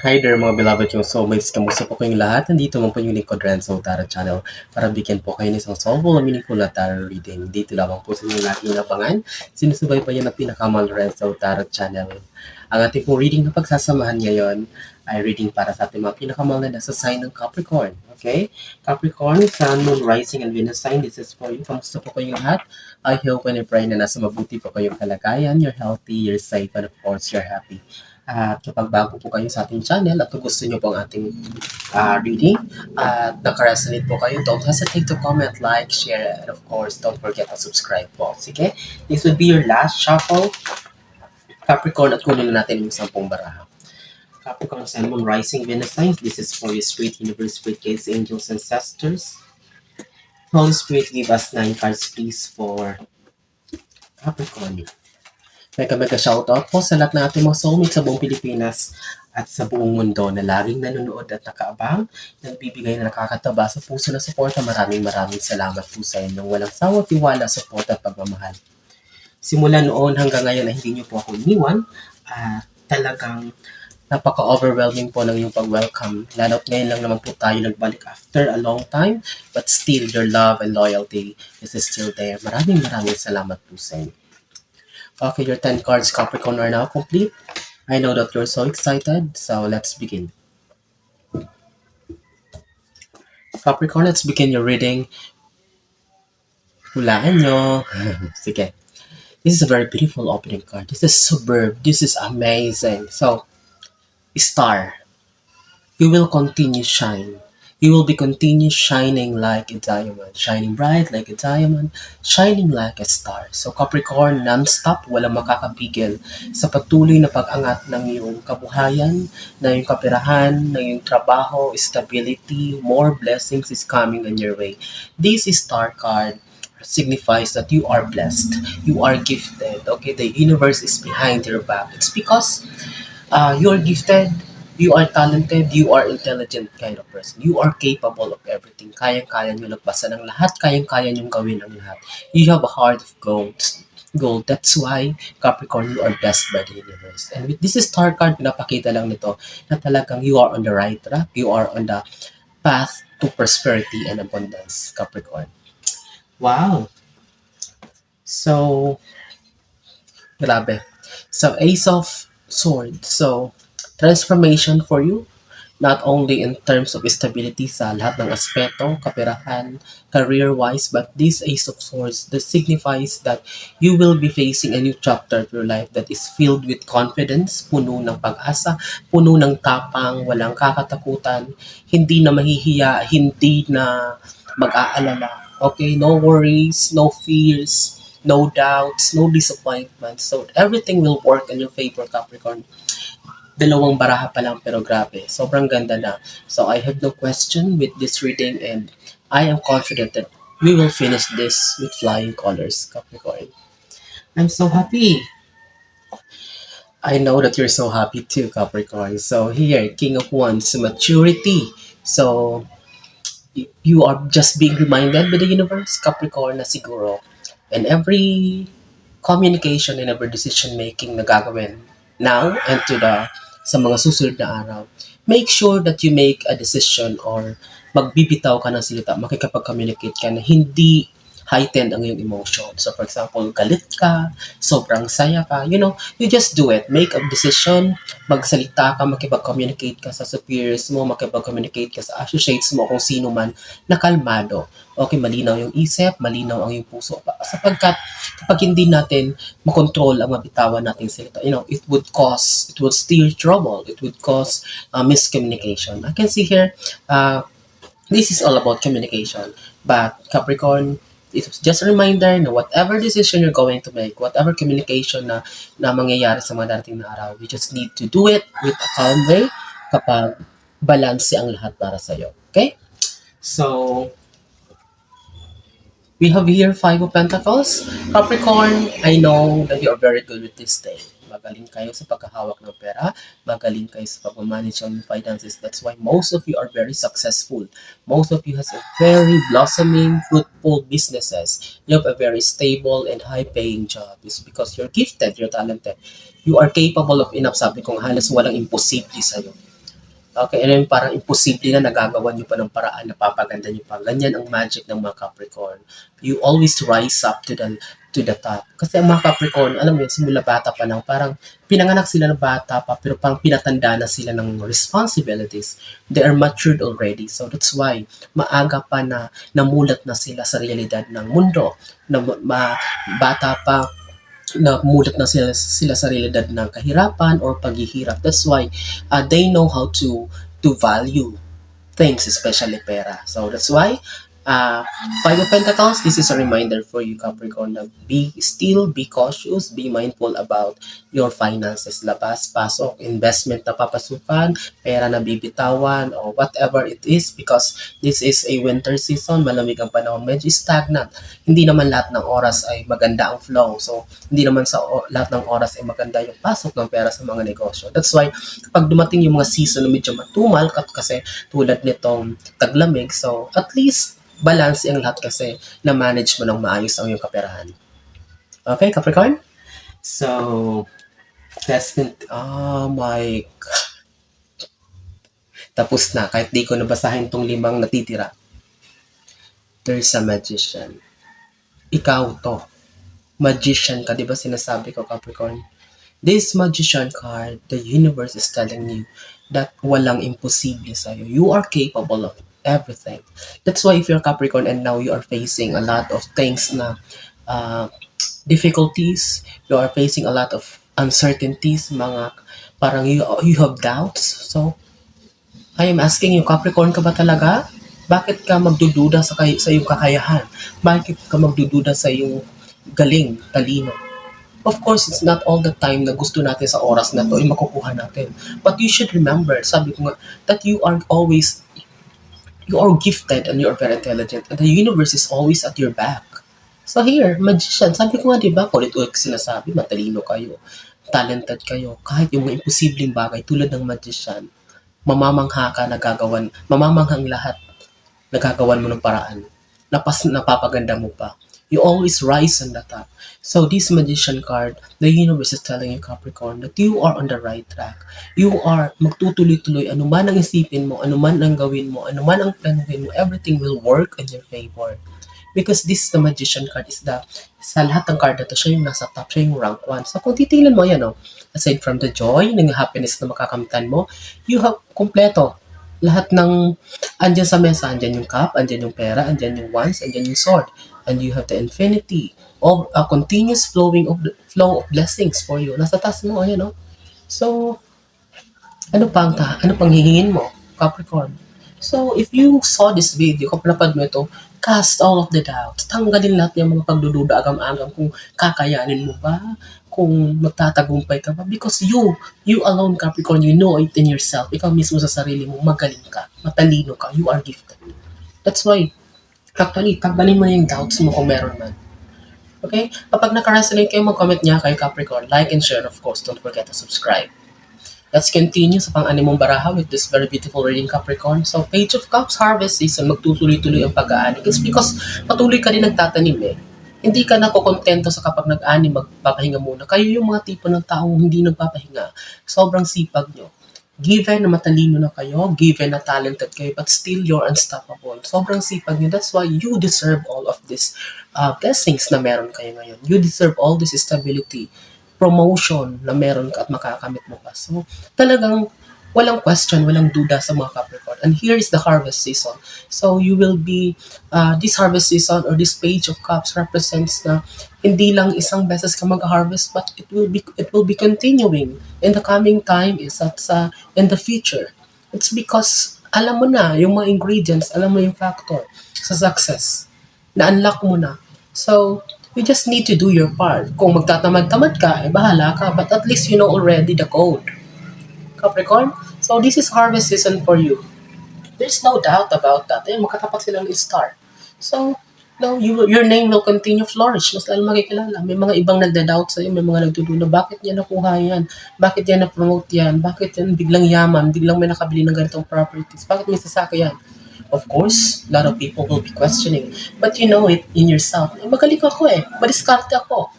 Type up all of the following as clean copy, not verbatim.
Hi there mga beloved yung soulmates. Kamusta po kayong lahat? Nandito mo po yung lingkod Renzo Tarot Channel para bigyan po kayo ng isang soulful and meaningful na tarot reading. Dito lamang po sa inyong laging nabangan. Sinusubaybayan ng pinakamal Renzo Tarot Channel. Ang ating pong reading na pagsasamahan ngayon ay reading para sa ating mga pinakamal na nasa sign ng Capricorn. Okay? Capricorn, Sun, Moon, Rising, and Venus sign. This is for you. Kamusta po kayong lahat? I hope and I pray na nasa mabuti po kayong kalagayan. You're healthy, you're safe, and of course, you're happy. At kapag bago po kayo sa ating channel at kung gusto nyo po ang ating reading at nakaresonate po kayo, don't hesitate to comment, like, share, and of course, don't forget to subscribe po. Sige? This will be your last shuffle, Capricorn, at kunin na natin yung 10 baraha. Capricorn, Sun, Moon, Rising, Venus signs. This is for your Spirit, Universe, Spirit, Guides, Angels, Ancestors. Holy Spirit, give us 9 cards, please, for Capricorn. Mega shoutout po sa lahat ng ating mga soulmates sa buong Pilipinas at sa buong mundo na laging nanonood at nakaabang, nagbibigay na nakakataba sa puso na suporta. Maraming salamat po sa inyong walang sawa, tiwala, suporta at pagmamahal. Simula noon hanggang ngayon na hindi niyo po ako iniwan, talagang napaka-overwhelming po ng yung pag-welcome. Lalo't ngayon lang naman po tayo nagbalik after a long time, but still your love and loyalty is still there. Maraming salamat po sa inyo. Okay, your 10 cards, Capricorn, are now complete. I know that you're so excited, so let's begin. Capricorn, let's begin your reading. Hulaan nyo. Sige. This is a very beautiful opening card. This is superb. This is amazing. So, Star. You will continue shine. You will be continue shining like a diamond. Shining bright like a diamond. Shining like a star. So Capricorn, non-stop, walang makakapigil sa patuloy na pag-angat ng iyong kabuhayan, ng iyong kapirahan, ng iyong trabaho, stability, more blessings is coming on your way. This star card signifies that you are blessed. You are gifted. Okay, the universe is behind your back. It's because you are gifted, you are talented, you are intelligent kind of person. You are capable of everything. Kayang-kaya nyo lagpasan ng lahat, kayang-kaya nyo gawin ang lahat. You have a heart of gold. That's why, Capricorn, you are blessed by the universe. And with this star card, pinapakita lang nito na talagang you are on the right track. You are on the path to prosperity and abundance, Capricorn. Wow! So, grabe. So, Ace of Swords. So, transformation for you, not only in terms of stability sa lahat ng aspeto, kaperahan, career-wise, but this Ace of Swords, that signifies that you will be facing a new chapter of your life that is filled with confidence, puno ng pag-asa, puno ng tapang, walang kakatakutan, hindi na mahihiya, hindi na mag-aalala. Okay, no worries, no fears, no doubts, no disappointments. So everything will work in your favor, Capricorn. Dalawang baraha pa lang pero grabe. Sobrang ganda na. So I have no question with this reading and I am confident that we will finish this with flying colors, Capricorn. I'm so happy. I know that you're so happy too, Capricorn. So here, King of Wands, maturity. So you are just being reminded by the universe, Capricorn, na siguro. And every communication and every decision making na gagawin now and to the sa mga susunod na araw, make sure that you make a decision or magbibitaw ka ng salita, makikipag-communicate ka na hindi heightened ang iyong emotion. So for example, galit ka, sobrang saya ka, you just do it. Make a decision, magsalita ka, makipag-communicate ka sa superiors mo, makipag-communicate ka sa associates mo, kung sino man, na kalmado. Okay, malinaw yung isip, malinaw ang iyong puso. Sapagkat kapag hindi natin makontrol ang mabitawan nating salita, it would steer trouble, it would cause miscommunication. I can see here, this is all about communication. But Capricorn, it's just a reminder na whatever decision you're going to make, whatever communication na mangyayari sa mga darating na araw, you just need to do it with a calm way kapag balance ang lahat para sa'yo. Okay? So, we have here 5 of Pentacles. Capricorn, I know that you are very good with this day. Magaling kayo sa pagkahawak ng pera. Magaling kayo sa pag-manage ng finances. That's why most of you are very successful. Most of you has a very blossoming, fruitful businesses. You have a very stable and high-paying job. It's because you're gifted, you're talented. You are capable of enough. Sabi kong halos walang imposible sa'yo. Okay, and then parang imposible na nagagawa niyo pa ng paraan, napapaganda niyo pa. Ganyan ang magic ng mga Capricorn. You always rise up to the top. Kasi ang mga Capricorn, alam mo yun, simula bata pa lang, parang pinanganak sila ng bata pa, pero parang pinatanda na sila ng responsibilities. They are matured already. So that's why, maaga pa na namulat na sila sa realidad ng mundo. Na bata pa, namulat na sila sa realidad ng kahirapan or paghihirap. That's why they know how to value things, especially pera. So that's why uh, Five of Pentacles, this is a reminder for you, Capricorn, na be cautious, be mindful about your finances. Labas, pasok, investment na papasukan, pera na bibitawan, or whatever it is, because this is a winter season, malamig ang panahon, medyo stagnant. Hindi naman lahat ng oras ay maganda ang flow. So, hindi naman sa lahat ng oras ay maganda yung pasok ng pera sa mga negosyo. That's why, kapag dumating yung mga season na medyo matumal, kasi tulad nitong taglamig, so at least balance ang lahat kasi na manage mo ng maayos ang iyong kaperahan. Okay, Capricorn? So, oh my, tapos na. Kahit di ko nabasahin tong 5 natitira. There's a magician. Ikaw to. Magician ka, di ba sinasabi ko, Capricorn? This magician card, the universe is telling you that walang imposible sa'yo. You are capable of everything. That's why if you're Capricorn and now you are facing a lot of things na uh, difficulties, you are facing a lot of uncertainties, mga parang you have doubts. So, I am asking you, Capricorn ka ba talaga? Bakit ka magdududa sa iyong kakayahan? Bakit ka magdududa sa iyong galing, talino? Of course, it's not all the time na gusto natin sa oras na to ay makukuha natin. But you should remember, sabi ko nga, that you are gifted and you are very intelligent and the universe is always at your back. So here, magician, sabi ko nga diba, ulit-ulit sinasabi, matalino kayo, talented kayo, kahit yung mga imposibleng bagay tulad ng magician, mamamangha ka, mamamanghang lahat, nagagawan mo ng paraan. Napapaganda mo pa. You always rise on the top. So this magician card, the universe is telling you, Capricorn, that you are on the right track. You are magtutuloy-tuloy. Ano man ang isipin mo, ano man ang gawin mo, ano man ang planuhin mo, everything will work in your favor. Because this the magician card is sa lahat ng card na to, siya yung nasa top, siya yung rank 1. So kung titingnan mo yan, aside from the joy, ng happiness na makakamtan mo, you have kompleto. Lahat ng andyan sa mesa, andyan yung cup, andyan yung pera, andyan yung wands, andyan yung sword. And you have the infinity of a continuous flow of blessings for you. Nasa taas mo, ayan, no? So, ano pang hihingin mo, Capricorn? So, if you saw this video, kung napad mo ito, cast all of the doubts. Tanggalin lahat yung mga pagdududa agam-agam kung kakayanin mo ba, kung magtatagumpay ka ba. Because you alone, Capricorn, you know it in yourself. Ikaw mismo sa sarili mo, magaling ka, matalino ka, you are gifted. That's why, actually, tanggalin mo na yung doubts mo kung meron man. Okay? Kapag naka-resonate kayo, mag-comment niya kay Capricorn. Like and share, of course. Don't forget to subscribe. Let's continue sa pang-animong baraha with this very beautiful reading, Capricorn. So, Page of Cups, harvest season, magtutuloy-tuloy ang pag-aani. It's because patuloy ka din nagtatanim eh. Hindi ka nakokontento sa kapag nag-ani, magpapahinga muna. Kayo yung mga tipo ng taong hindi nagpapahinga. Sobrang sipag nyo. Given na matalino na kayo, given na talented kayo, but still you're unstoppable. Sobrang sipag nyo. That's why you deserve all of this blessings na meron kayo ngayon. You deserve all this stability, promotion na meron ka at makakamit mo pa. So, talagang walang question, walang duda sa mga Capricorn. And here is the harvest season. So, you will be, this harvest season or this Page of Cups represents na hindi lang isang beses ka mag-harvest, but it will be continuing in the coming time is at in the future. It's because alam mo na yung mga ingredients, alam mo yung factor sa success. Na-unlock mo na. So, you just need to do your part. Kung magtatamad-tamad ka, bahala ka. But at least you know already the code. Capricorn, so this is harvest season for you. There's no doubt about that. Makatapat silang star. So, no, your name will continue flourish. Mas lalo makikilala. May mga ibang nagda-doubt sa'yo, may mga nagdududa. Bakit niya nakuha yan? Bakit yan na-promote yan? Bakit yan biglang yaman? Biglang may nakabili ng ganitong properties? Bakit may sasaka yan? Of course, a lot of people will be questioning. But you know it in yourself. Magaling ako eh. Madiskarte ako.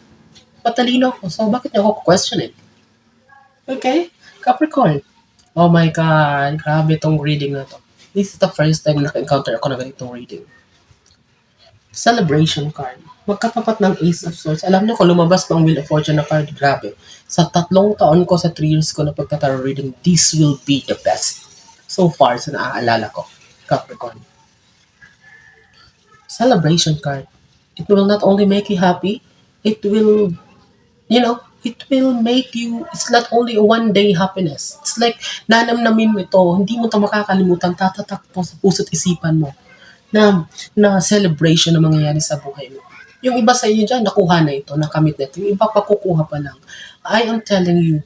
Patalino ako. So, bakit niya ako questioning? Okay? Capricorn. Oh my God, grabe tong reading na to. This is the first time naka-encounter ako ng ganitong reading. Celebration card. Magkatapat ng Ace of Swords. Alam niyo kung lumabas pa ang Wheel of Fortune na card, grabe. Sa 3 taon ko, sa 3 years ko na pagka-tarot reading, this will be the best. So far, sa naaalala ko. Capricorn. Celebration card. It will not only make you happy, it will, it will make you, it's not only a one day happiness. It's like, nanamnamin mo ito, hindi mo ito makakalimutan, tatatak po sa puso't isipan mo na celebration na mangyayari sa buhay mo. Yung iba sa inyo dyan, nakuha na ito, nakamit na ito. Yung iba pa kukuha pa lang. I am telling you,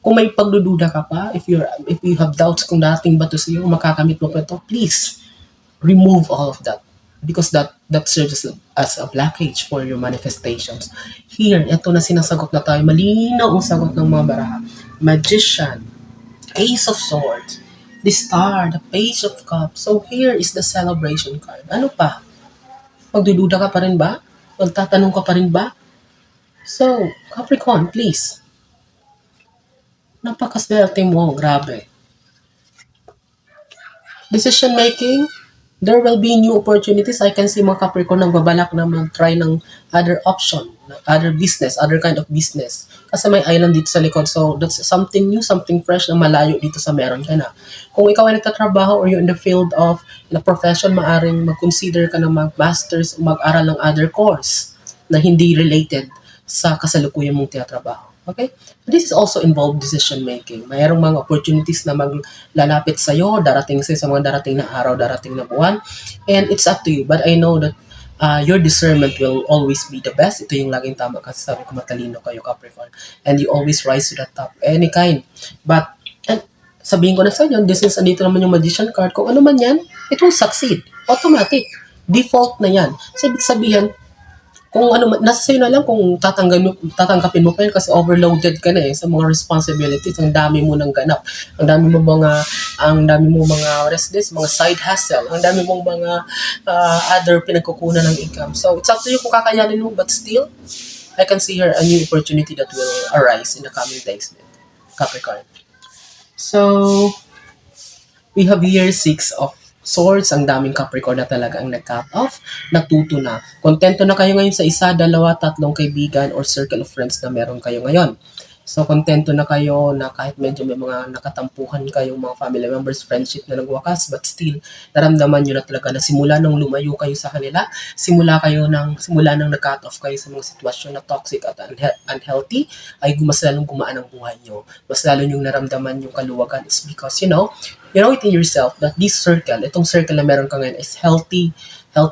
kung may pagdududa ka pa, if you have doubts kung dating ba ito sa iyo, makakamit mo pa ito, please, remove all of that. Because that serves as a blockage for your manifestations. Here, ito na sinasagot na tayo. Malinaw ang sagot ng mga baraha. Magician, Ace of Swords, the Star, the Page of Cups. So here is the celebration card. Ano pa? Magdududa ka pa rin ba? Magtatanong ka pa rin ba? So, Capricorn, please. Napakaswerte mo. Grabe. Decision making, there will be new opportunities. I can see mga Capricorn nagbabalak na mag-try ng other option, other business, other kind of business. Kasi may island dito sa likod. So, that's something new, something fresh na malayo dito sa meron ka na. Kung ikaw ay nagtatrabaho or you're in the field of, in a profession, maaring mag-consider ka na mag-masters o mag-aral ng other course na hindi related sa kasalukuyan mong tinatrabaho. Okay? This is also involved decision making. Mayroong mga opportunities na maglalapit sa'yo, darating sa'yo sa mga darating na araw, darating na buwan. And it's up to you. But I know that your discernment will always be the best. Ito yung laging tama kasi sabi ko matalino kayo, Capricorn. And you always rise to the top. Any kind. But, and sabihin ko na sa inyo, this is andito naman yung Magician card. Kung ano man yan, it will succeed. Automatic. Default na yan. So, ibig sabihin, kung ano, nasa sa'yo na lang kung tatanggapin mo pa yun kasi overloaded ka na sa mga responsibilities. Ang dami mo ng ganap. Ang dami mo mga restless, mga side hustle. Ang dami mong mga other pinagkukunan ng income. So, it's up to you kung kakayanin mo, but still, I can see here a new opportunity that will arise in the coming days, Capricorn. So, we have here 6 of Swords. Ang daming Capricorn na talaga ang nag-cut off, natuto na. Kontento na kayo ngayon sa 1, 2, 3 kaibigan or circle of friends na meron kayo ngayon. So, kontento na kayo na kahit medyo may mga nakatampuhan kayong mga family members, friendship na nagwakas, but still, naramdaman nyo na talaga na simula nung lumayo kayo sa kanila, simula nang nag-cut off kayo sa mga sitwasyon na toxic at unhealthy, ay mas lalong gumaan ang buhay nyo. Mas lalo nyong naramdaman yung kaluwagan is because, you know it in yourself that itong circle na meron ka ngayon is healthy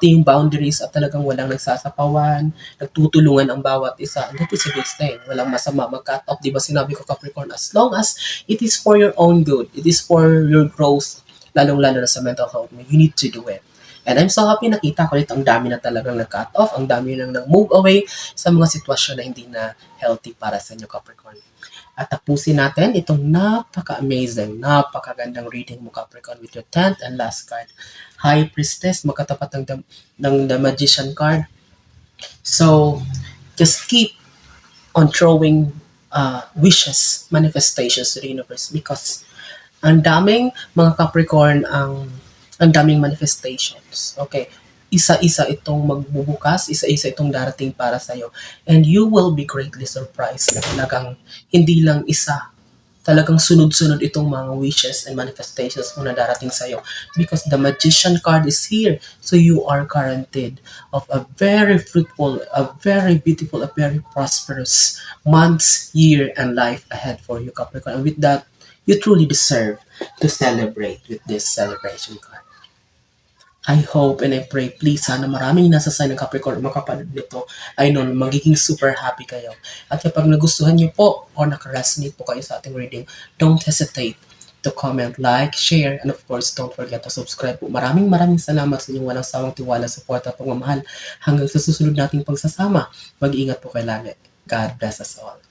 yung boundaries at talagang walang nagsasapawan, nagtutulungan ang bawat isa. And that is a good thing. Walang masama mag-cut off. Diba sinabi ko, Capricorn, as long as it is for your own good, it is for your growth, lalong-lalo na sa mental health mo, you need to do it. And I'm so happy nakita ko dito ang dami na talagang nag-cut off, ang dami nang nag-move away sa mga sitwasyon na hindi na healthy para sa inyo, Capricorn. At tapusin natin itong napaka-amazing, napakagandang reading mo, Capricorn, with your 10th and last card. High Priestess, magkatapat ng The Magician card. So, just keep on throwing wishes, manifestations to the universe because ang daming mga Capricorn, ang daming manifestations. Okay? Isa-isa itong magbubukas, isa-isa itong darating para sa'yo. And you will be greatly surprised na talagang hindi lang isa, talagang sunod-sunod itong mga wishes and manifestations mo na darating sa'yo. Because the Magician card is here. So you are guaranteed of a very fruitful, a very beautiful, a very prosperous months, year, and life ahead for you, Capricorn. And with that, you truly deserve to celebrate with this celebration card. I hope and I pray, please, sana maraming nasa sign ng Capricorn makapanood nito. I know, magiging super happy kayo. At kapag nagustuhan niyo po o nakaresonate po kayo sa ating reading, don't hesitate to comment, like, share, and of course, don't forget to subscribe po. Maraming salamat sa inyong walang sawang tiwala, support at pagmamahal. Hanggang sa susunod nating pagsasama, mag-iingat po kayo lagi. God bless us all.